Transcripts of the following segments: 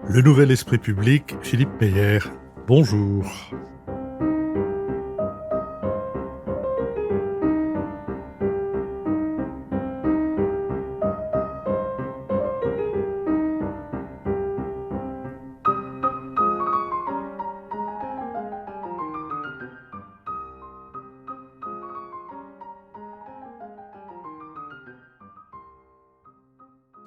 Le nouvel esprit public, Philippe Meyer. Bonjour.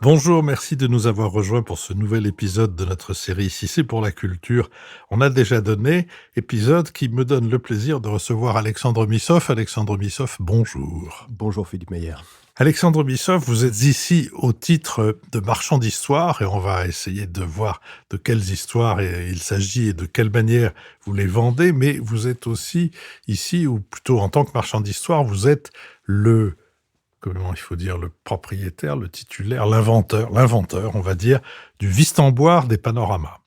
Bonjour, merci de nous avoir rejoints pour ce nouvel épisode de notre série Si c'est pour la culture. On a déjà donné, épisode qui me donne le plaisir de recevoir Alexandre Missoff. Alexandre Missoff, bonjour. Bonjour Philippe Meyer. Alexandre Missoff, vous êtes ici au titre de marchand d'histoire et on va essayer de voir de quelles histoires il s'agit et de quelle manière vous les vendez, mais vous êtes aussi ici, ou plutôt en tant que marchand d'histoire, vous êtes comment il faut dire, le propriétaire, le titulaire, l'inventeur, on va dire, du Wistemboire des panoramas.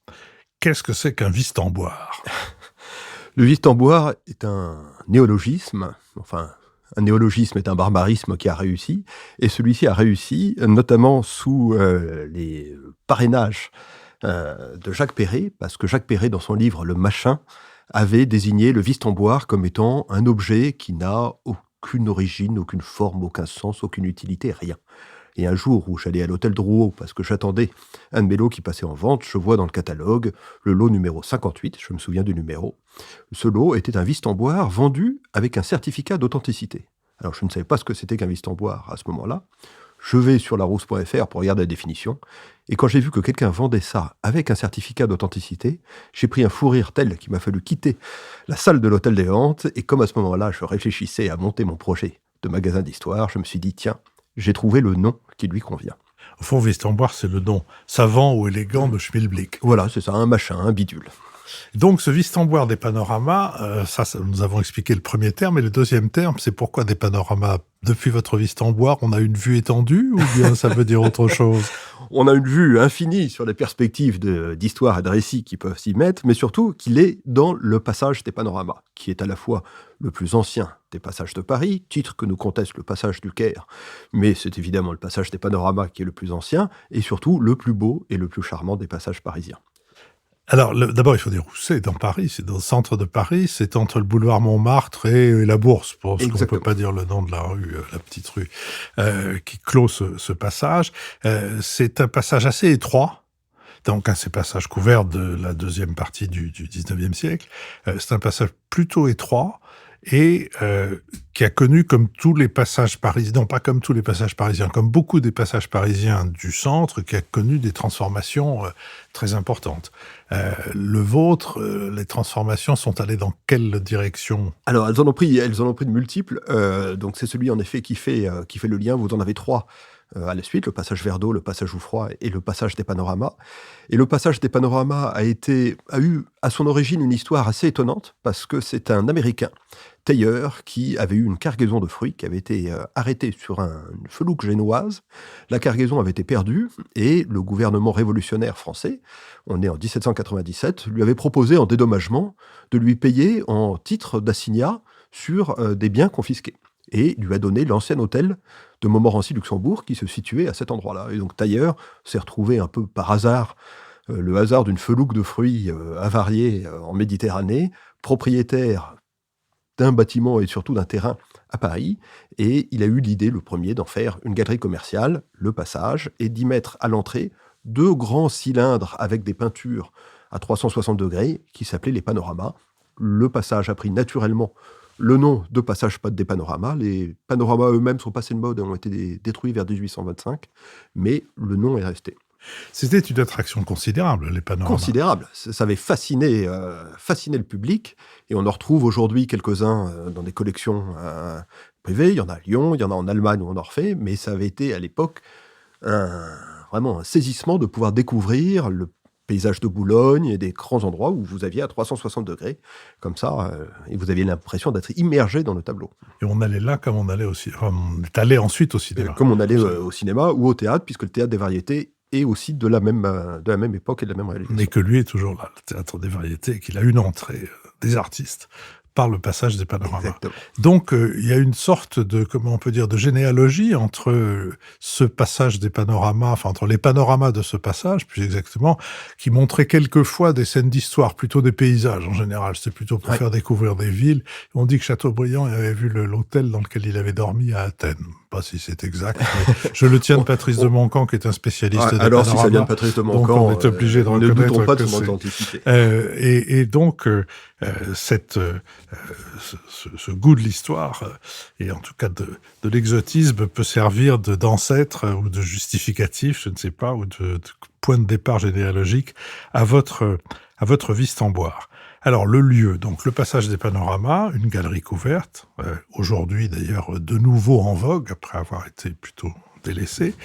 Qu'est-ce que c'est qu'un Wistemboire ? Le Wistemboire est un néologisme, enfin, un néologisme est un barbarisme qui a réussi, et celui-ci a réussi notamment sous les parrainages de Jacques Perret, parce que Jacques Perret, dans son livre Le Machin, avait désigné le Wistemboire comme étant un objet qui n'a aucune origine, aucune forme, aucun sens, aucune utilité, rien. Et un jour où j'allais à l'hôtel Drouot parce que j'attendais un de mes lots qui passait en vente, je vois dans le catalogue le lot numéro 58, je me souviens du numéro. Ce lot était un Wistemboire vendu avec un certificat d'authenticité. Alors je ne savais pas ce que c'était qu'un Wistemboire à ce moment-là. Je vais sur larousse.fr pour regarder la définition. Et quand j'ai vu que quelqu'un vendait ça avec un certificat d'authenticité, j'ai pris un fou rire tel qu'il m'a fallu quitter la salle de l'hôtel des Ventes. Et comme à ce moment-là, je réfléchissais à monter mon projet de magasin d'histoire, je me suis dit, tiens, j'ai trouvé le nom qui lui convient. Au fond, Wistemboire, c'est le nom savant ou élégant de Schmilblick. Voilà, c'est ça, un machin, un bidule. Donc, ce Wistemboire des panoramas, ça, nous avons expliqué le premier terme, et le deuxième terme, c'est pourquoi des panoramas. Depuis votre Wistemboire, on a une vue étendue, ou bien ça veut dire autre chose ? On a une vue infinie sur les perspectives d'histoire et de récits qui peuvent s'y mettre, mais surtout qu'il est dans le passage des panoramas, qui est à la fois le plus ancien des passages de Paris, titre que nous conteste le passage du Caire, mais c'est évidemment le passage des panoramas qui est le plus ancien, et surtout le plus beau et le plus charmant des passages parisiens. Alors, d'abord, il faut dire où c'est dans Paris. C'est dans le centre de Paris. C'est entre le boulevard Montmartre et la Bourse, parce qu'on ne peut pas dire le nom de la rue, la petite rue, qui clôt ce passage. C'est un passage assez étroit. Donc, c'est un passage couvert de la deuxième partie du 19e siècle. C'est un passage plutôt étroit et qui a connu, comme tous les passages parisiens, non pas comme tous les passages parisiens, comme beaucoup des passages parisiens du centre, qui a connu des transformations très importantes. Le vôtre, les transformations sont allées dans quelle direction ? Alors, elles en ont pris de multiples. Donc, c'est celui, en effet, qui fait le lien. Vous en avez trois à la suite, le passage Verdot, le passage Jouffroy et le passage des panoramas. Et le passage des panoramas a eu à son origine une histoire assez étonnante, parce que c'est un Américain, tailleur, qui avait eu une cargaison de fruits, qui avait été arrêté sur une felouque génoise. La cargaison avait été perdue, et le gouvernement révolutionnaire français, on est en 1797, lui avait proposé en dédommagement de lui payer en titre d'assignat sur des biens confisqués. Et lui a donné l'ancien hôtel de Montmorency-Luxembourg qui se situait à cet endroit-là. Et donc Tailleur s'est retrouvé un peu par hasard, le hasard d'une felouque de fruits avariée en Méditerranée, propriétaire d'un bâtiment et surtout d'un terrain à Paris. Et il a eu l'idée, le premier, d'en faire une galerie commerciale, le Passage, et d'y mettre à l'entrée 2 grands cylindres avec des peintures à 360 degrés qui s'appelaient les panoramas. Le Passage a pris naturellement le nom de passage des panoramas. Les panoramas eux-mêmes sont passés de mode et ont été détruits vers 1825, mais le nom est resté. C'était une attraction considérable, les panoramas. Considérable. Ça avait fasciné le public, et on en retrouve aujourd'hui quelques-uns dans des collections privées. Il y en a à Lyon, il y en a en Allemagne où on en refait, mais ça avait été à l'époque vraiment un saisissement de pouvoir découvrir le paysage de Boulogne et des grands endroits où vous aviez à 360 degrés, comme ça, et vous aviez l'impression d'être immergé dans le tableau. Et on allait là comme on allait au cinéma. Enfin, on est allé ensuite au cinéma. Comme on allait au cinéma ou au théâtre, puisque le théâtre des variétés est aussi de la même époque et de la même réalisation. Mais que lui est toujours là, le théâtre des variétés, et qu'il a une entrée des artistes par le passage des panoramas. Exactement. Donc, il y a une sorte de, comment on peut dire, de généalogie entre ce passage des panoramas, enfin entre les panoramas de ce passage, plus exactement, qui montrait quelquefois des scènes d'histoire, plutôt des paysages en général. C'est plutôt pour faire découvrir des villes. On dit que Chateaubriand avait vu l'hôtel dans lequel il avait dormi à Athènes. Pas si c'est exact, mais je le tiens de Patrice de Montcamp, qui est un spécialiste des alors, panoramas. si ça vient de Patrice de Montcamp, donc on est obligé de reconnaître ne doutons pas de que son c'est... authenticité. Et donc, ce goût de l'histoire, et en tout cas de l'exotisme, peut servir d'ancêtre ou de justificatif, je ne sais pas, ou de point de départ généalogique à votre vie Stamboir. Alors, le lieu, donc le passage des panoramas, une galerie couverte, aujourd'hui d'ailleurs de nouveau en vogue, après avoir été plutôt délaissé,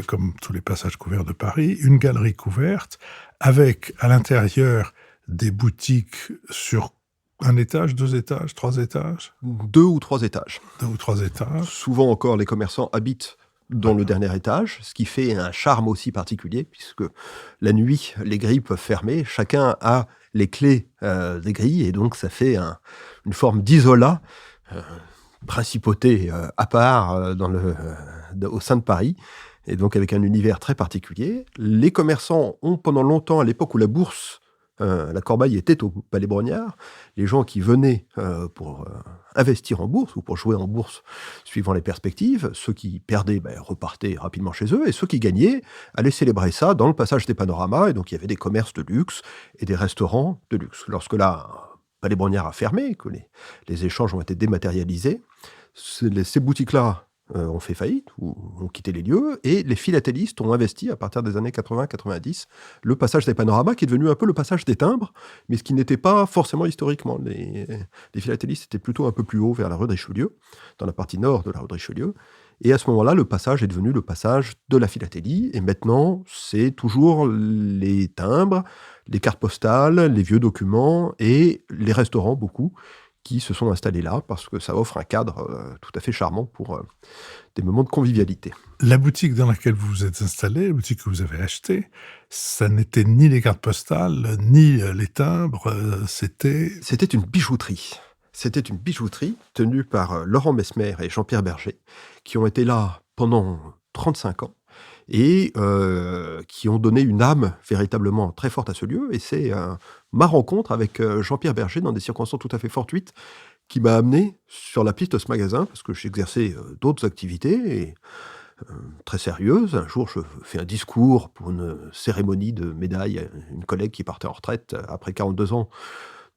comme tous les passages couverts de Paris, une galerie couverte, avec à l'intérieur des boutiques sur un étage, 2 étages, 3 étages 2 ou 3 étages. 2 ou 3 étages. Souvent encore, les commerçants habitent dans le dernier étage, ce qui fait un charme aussi particulier, puisque la nuit, les grilles peuvent fermer, chacun a les clés des grilles, et donc ça fait une forme d'isolat, principauté à part au sein de Paris, et donc avec un univers très particulier. Les commerçants ont pendant longtemps, à l'époque où la bourse, la Corbeille était au Palais Brognard, les gens qui venaient pour investir en bourse ou pour jouer en bourse suivant les perspectives, ceux qui perdaient repartaient rapidement chez eux, et ceux qui gagnaient allaient célébrer ça dans le passage des panoramas, et donc il y avait des commerces de luxe et des restaurants de luxe. Lorsque Palais Brognard a fermé, que les échanges ont été dématérialisés, ces boutiques-là ont fait faillite ou ont quitté les lieux, et les philatélistes ont investi à partir des années 80-90 le passage des panoramas, qui est devenu un peu le passage des timbres, mais ce qui n'était pas forcément historiquement. Les philatélistes étaient plutôt un peu plus haut vers la rue de Richelieu, dans la partie nord de la rue de Richelieu, et à ce moment-là, le passage est devenu le passage de la philatélie, et maintenant, c'est toujours les timbres, les cartes postales, les vieux documents, et les restaurants, beaucoup, qui se sont installés là, parce que ça offre un cadre tout à fait charmant pour des moments de convivialité. La boutique dans laquelle vous vous êtes installé, la boutique que vous avez achetée, ça n'était ni les cartes postales, ni les timbres, c'était... C'était une bijouterie. C'était une bijouterie tenue par Laurent Messmer et Jean-Pierre Berger, qui ont été là pendant 35 ans, et qui ont donné une âme véritablement très forte à ce lieu. Et c'est ma rencontre avec Jean-Pierre Berger, dans des circonstances tout à fait fortuites, qui m'a amené sur la piste de ce magasin, parce que j'exerçais d'autres activités très sérieuses. Un jour, je fais un discours pour une cérémonie de médaille à une collègue qui partait en retraite après 42 ans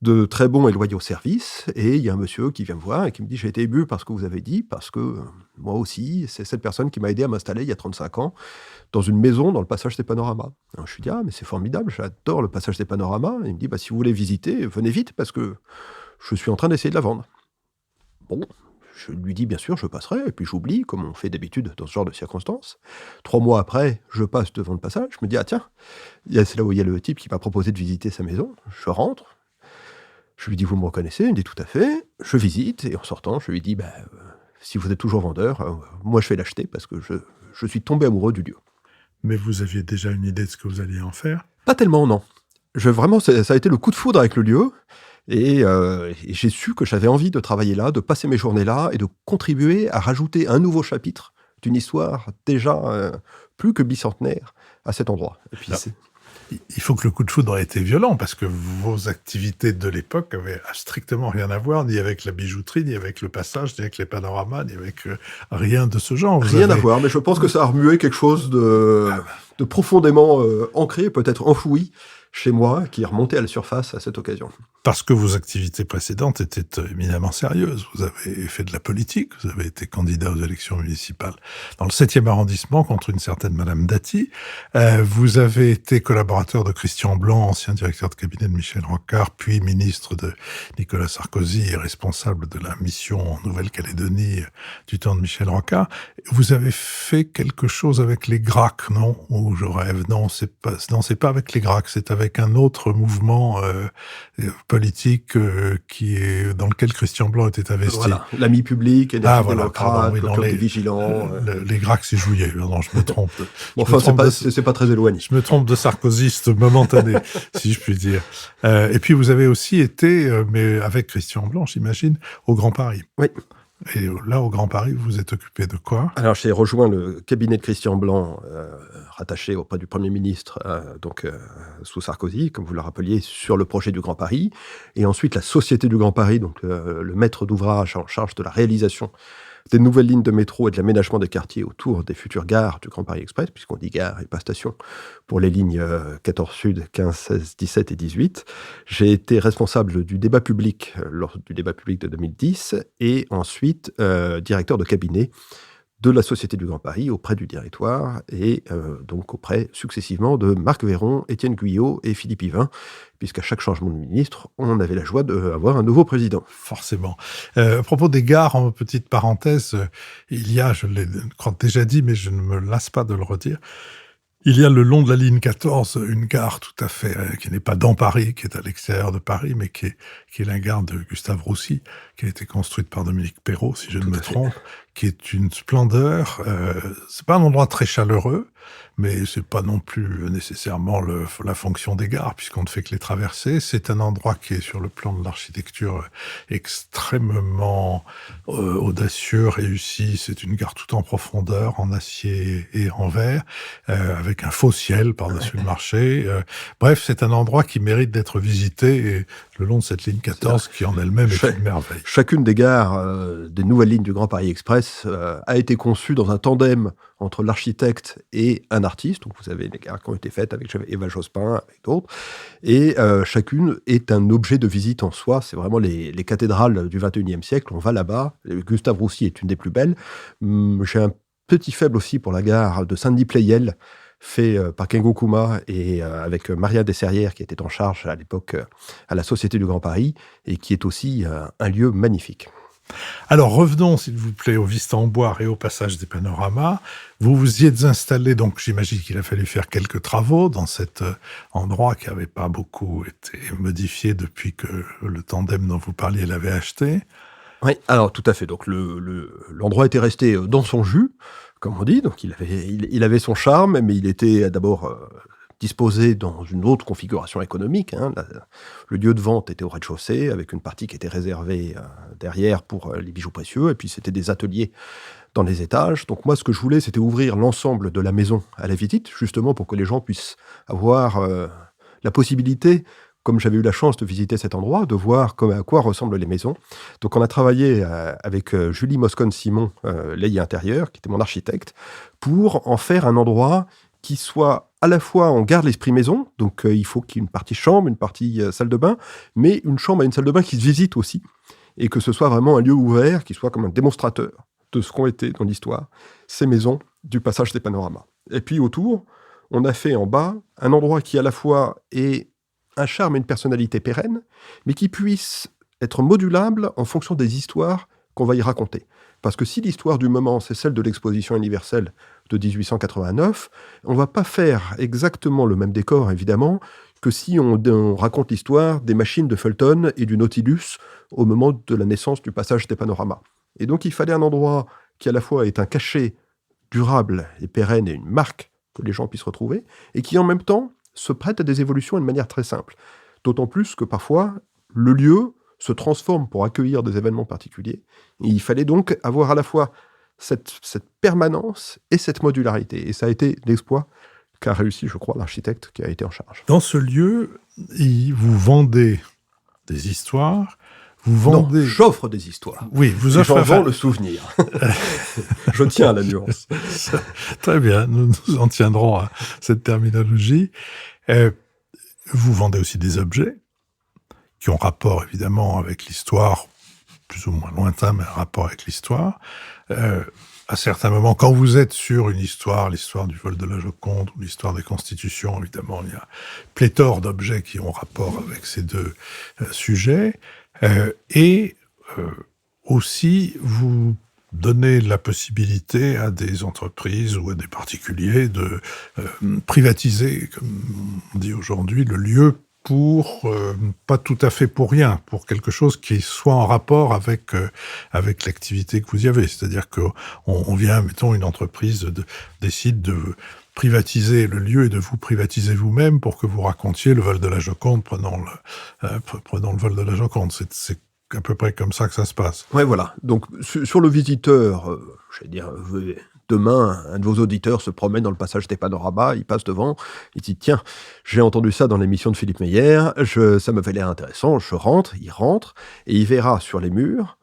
de très bons et loyaux services, et il y a un monsieur qui vient me voir et qui me dit « J'ai été ému par ce que vous avez dit, parce que moi aussi, c'est cette personne qui m'a aidé à m'installer il y a 35 ans dans une maison dans le passage des panoramas. » Alors je lui dis « Ah, mais c'est formidable, j'adore le passage des panoramas. » Et il me dit « Si vous voulez visiter, venez vite, parce que je suis en train d'essayer de la vendre. » Bon, je lui dis « Bien sûr, je passerai. » Et puis j'oublie, comme on fait d'habitude dans ce genre de circonstances. 3 mois après, je passe devant le passage, je me dis « Ah tiens, c'est là où il y a le type qui m'a proposé de visiter sa maison. » Je rentre. Je lui dis « Vous me reconnaissez ?» Il me dit « Tout à fait. » Je visite, et en sortant, je lui dis si vous êtes toujours vendeur, moi je vais l'acheter, parce que je suis tombé amoureux du lieu. » Mais vous aviez déjà une idée de ce que vous alliez en faire ? Pas tellement, non. Vraiment, ça a été le coup de foudre avec le lieu, et j'ai su que j'avais envie de travailler là, de passer mes journées là, et de contribuer à rajouter un nouveau chapitre d'une histoire déjà plus que bicentenaire à cet endroit. Et puis il faut que le coup de foudre ait été violent, parce que vos activités de l'époque avaient strictement rien à voir, ni avec la bijouterie, ni avec le passage, ni avec les panoramas, ni avec rien de ce genre. Rien à voir, mais je pense que ça a remué quelque chose de profondément ancré, peut-être enfoui chez moi, qui est remonté à la surface à cette occasion. Parce que vos activités précédentes étaient éminemment sérieuses. Vous avez fait de la politique, vous avez été candidat aux élections municipales dans le 7e arrondissement contre une certaine Madame Dati. Vous avez été collaborateur de Christian Blanc, ancien directeur de cabinet de Michel Rocard, puis ministre de Nicolas Sarkozy et responsable de la mission en Nouvelle-Calédonie du temps de Michel Rocard. Vous avez fait quelque chose avec les GRAC, non? Ou je rêve? Non, c'est pas avec les GRAC, c'est avec un autre mouvement politique dans lequel Christian Blanc était investi. Voilà, l'Ami public, Énergie démocrate, le Club des vigilants. Les GRAC, c'est Juillet, non, je me trompe. C'est pas très éloigné. Je me trompe de sarkozyste momentané, si je puis dire. Et puis vous avez aussi été, mais avec Christian Blanc, j'imagine, au Grand Paris. Oui. Et là, au Grand Paris, vous vous êtes occupé de quoi? Alors, j'ai rejoint le cabinet de Christian Blanc, rattaché auprès du Premier ministre, sous Sarkozy, comme vous le rappeliez, sur le projet du Grand Paris. Et ensuite, la Société du Grand Paris, donc le maître d'ouvrage en charge de la réalisation des nouvelles lignes de métro et de l'aménagement des quartiers autour des futures gares du Grand Paris Express, puisqu'on dit gare et pas station, pour les lignes 14 Sud, 15, 16, 17 et 18. J'ai été responsable du débat public lors du débat public de 2010 et ensuite directeur de cabinet de la Société du Grand Paris auprès du directoire et donc auprès successivement de Marc Véron, Étienne Guyot et Philippe Yvain, puisqu'à chaque changement de ministre, on avait la joie d'avoir un nouveau président. Forcément. À propos des gares, en petite parenthèse, il y a, je l'ai déjà dit, mais je ne me lasse pas de le redire, il y a le long de la ligne 14 une gare tout à fait, qui n'est pas dans Paris, qui est à l'extérieur de Paris, mais qui est la gare de Gustave Roussy, qui a été construite par Dominique Perrault, si je ne me trompe, qui est une splendeur. C'est pas un endroit très chaleureux, mais c'est pas non plus nécessairement la fonction des gares, puisqu'on ne fait que les traverser. C'est un endroit qui est sur le plan de l'architecture extrêmement audacieux, réussi. C'est une gare tout en profondeur, en acier et en verre, avec un faux ciel par-dessus le marché. Bref, c'est un endroit qui mérite d'être visité, et le long de cette ligne 14, qui en elle-même est une merveille. Chacune des gares des nouvelles lignes du Grand Paris Express a été conçue dans un tandem entre l'architecte et un artiste. Donc vous avez les gares qui ont été faites avec Eva Jospin, avec d'autres. Et chacune est un objet de visite en soi. C'est vraiment les cathédrales du XXIe siècle. On va là-bas. Gustave Roussy est une des plus belles. J'ai un petit faible aussi pour la gare de Saint-Denis-Pleyel, fait par Kengo Kuma et avec Maria Desserrières, qui était en charge à l'époque à la Société du Grand Paris, et qui est aussi un lieu magnifique. Alors revenons, s'il vous plaît, au Vista en Bois et au passage des Panoramas. Vous vous y êtes installé, donc j'imagine qu'il a fallu faire quelques travaux dans cet endroit qui n'avait pas beaucoup été modifié depuis que le tandem dont vous parliez l'avait acheté. Oui, alors tout à fait. Donc l'endroit était resté dans son jus, comme on dit. Donc il avait son charme, mais il était d'abord disposé dans une autre configuration économique. Le lieu de vente était au rez-de-chaussée, avec une partie qui était réservée derrière pour les bijoux précieux, et puis c'était des ateliers dans les étages. Donc moi, ce que je voulais, c'était ouvrir l'ensemble de la maison à la visite, justement pour que les gens puissent avoir la possibilité, comme j'avais eu la chance de visiter cet endroit, de voir à quoi ressemblent les maisons. Donc on a travaillé avec Julie Moscone-Simon, l'œil intérieur, qui était mon architecte, pour en faire un endroit qui soit à la fois, on garde l'esprit maison, donc il faut qu'il y ait une partie chambre, une partie salle de bain, mais une chambre et une salle de bain qui se visitent aussi, et que ce soit vraiment un lieu ouvert, qui soit comme un démonstrateur de ce qu'ont été dans l'histoire ces maisons du passage des Panoramas. Et puis autour, on a fait en bas un endroit qui à la fois est un charme et une personnalité pérenne, mais qui puisse être modulable en fonction des histoires qu'on va y raconter. Parce que si l'histoire du moment, c'est celle de l'exposition universelle de 1889, on ne va pas faire exactement le même décor, évidemment, que si on raconte l'histoire des machines de Fulton et du Nautilus au moment de la naissance du passage des Panoramas. Et donc, il fallait un endroit qui, à la fois, est un cachet durable et pérenne et une marque que les gens puissent retrouver, et qui, en même temps, se prête à des évolutions d'une manière très simple. D'autant plus que, parfois, le lieu se transforme pour accueillir des événements particuliers. Et il fallait donc avoir à la fois cette permanence et cette modularité. Et ça a été l'exploit qu'a réussi, je crois, l'architecte qui a été en charge. Dans ce lieu, vous vendez des histoires, vous vendez... Non, j'offre des histoires. Oui, vous offrez... J'en vends le souvenir. Je tiens à la nuance. Très bien, nous en tiendrons à cette terminologie. Vous vendez aussi des objets qui ont rapport, évidemment, avec l'histoire, plus ou moins lointain, mais un rapport avec l'histoire. À certains moments, quand vous êtes sur une histoire, l'histoire du vol de la Joconde ou l'histoire des constitutions, évidemment, il y a pléthore d'objets qui ont rapport avec ces deux sujets. Et aussi, vous donnez la possibilité à des entreprises ou à des particuliers de privatiser, comme on dit aujourd'hui, le lieu pour, pas tout à fait pour rien, pour quelque chose qui soit en rapport avec l'activité que vous y avez. C'est-à-dire qu'on vient, mettons, une entreprise décide privatiser le lieu et de vous privatiser vous-même pour que vous racontiez le vol de la Joconde, prenant le vol de la Joconde. C'est à peu près comme ça que ça se passe. Ouais, voilà. Donc, sur le visiteur, demain, un de vos auditeurs se promène dans le passage des panoramas, il passe devant, il dit « Tiens, j'ai entendu ça dans l'émission de Philippe Meyer, ça m'avait l'air intéressant, je rentre », et il verra sur les murs,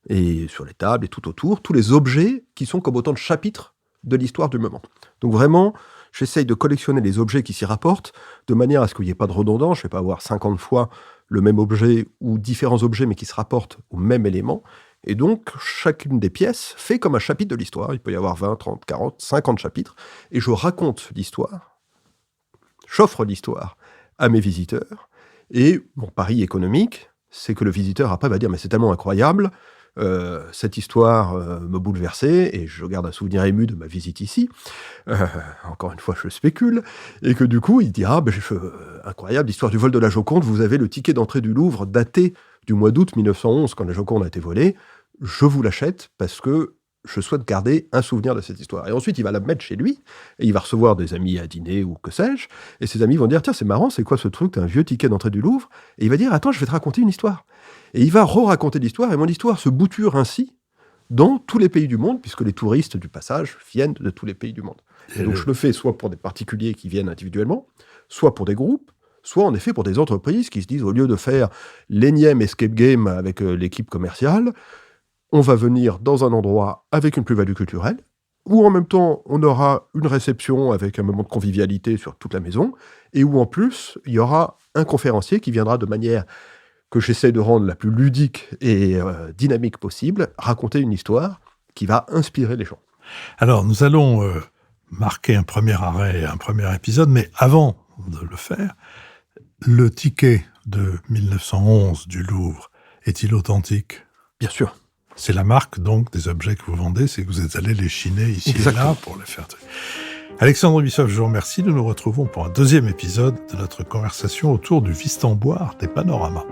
et sur les tables, et tout autour, tous les objets qui sont comme autant de chapitres de l'histoire du moment. Donc vraiment, j'essaye de collectionner les objets qui s'y rapportent, de manière à ce qu'il n'y ait pas de redondance, je ne vais pas avoir 50 fois le même objet, ou différents objets, mais qui se rapportent au même élément. Et donc, chacune des pièces fait comme un chapitre de l'histoire. Il peut y avoir 20, 30, 40, 50 chapitres. Et je raconte l'histoire, j'offre l'histoire à mes visiteurs. Et mon pari économique, c'est que le visiteur, après, va dire « Mais c'est tellement incroyable, cette histoire me bouleversait, et je garde un souvenir ému de ma visite ici. Encore une fois, je spécule. Et que du coup, il dira incroyable, l'histoire du vol de la Joconde, vous avez le ticket d'entrée du Louvre daté du mois d'août 1911, quand la Joconde a été volée. Je vous l'achète parce que je souhaite garder un souvenir de cette histoire. » Et ensuite, il va la mettre chez lui, et il va recevoir des amis à dîner ou que sais-je, et ses amis vont dire « Tiens, c'est marrant, c'est quoi ce truc, t'as un vieux ticket d'entrée du Louvre ?» Et il va dire « Attends, je vais te raconter une histoire. » Et il va raconter l'histoire, et mon histoire se bouture ainsi dans tous les pays du monde, puisque les touristes du passage viennent de tous les pays du monde. Et donc je le fais soit pour des particuliers qui viennent individuellement, soit pour des groupes, soit en effet pour des entreprises qui se disent, au lieu de faire l'énième escape game avec l'équipe commerciale, on va venir dans un endroit avec une plus-value culturelle, où en même temps on aura une réception avec un moment de convivialité sur toute la maison, et où en plus il y aura un conférencier qui viendra de manière que j'essaie de rendre la plus ludique et dynamique possible, raconter une histoire qui va inspirer les gens. Alors, nous allons marquer un premier arrêt, un premier épisode, mais avant de le faire, le ticket de 1911 du Louvre est-il authentique ? Bien sûr. C'est la marque, donc, des objets que vous vendez, c'est que vous êtes allé les chiner ici Exactement. Et là pour les faire... Alexandre Bissoff, je vous remercie. Nous nous retrouvons pour un deuxième épisode de notre conversation autour du Vistemboire des panoramas.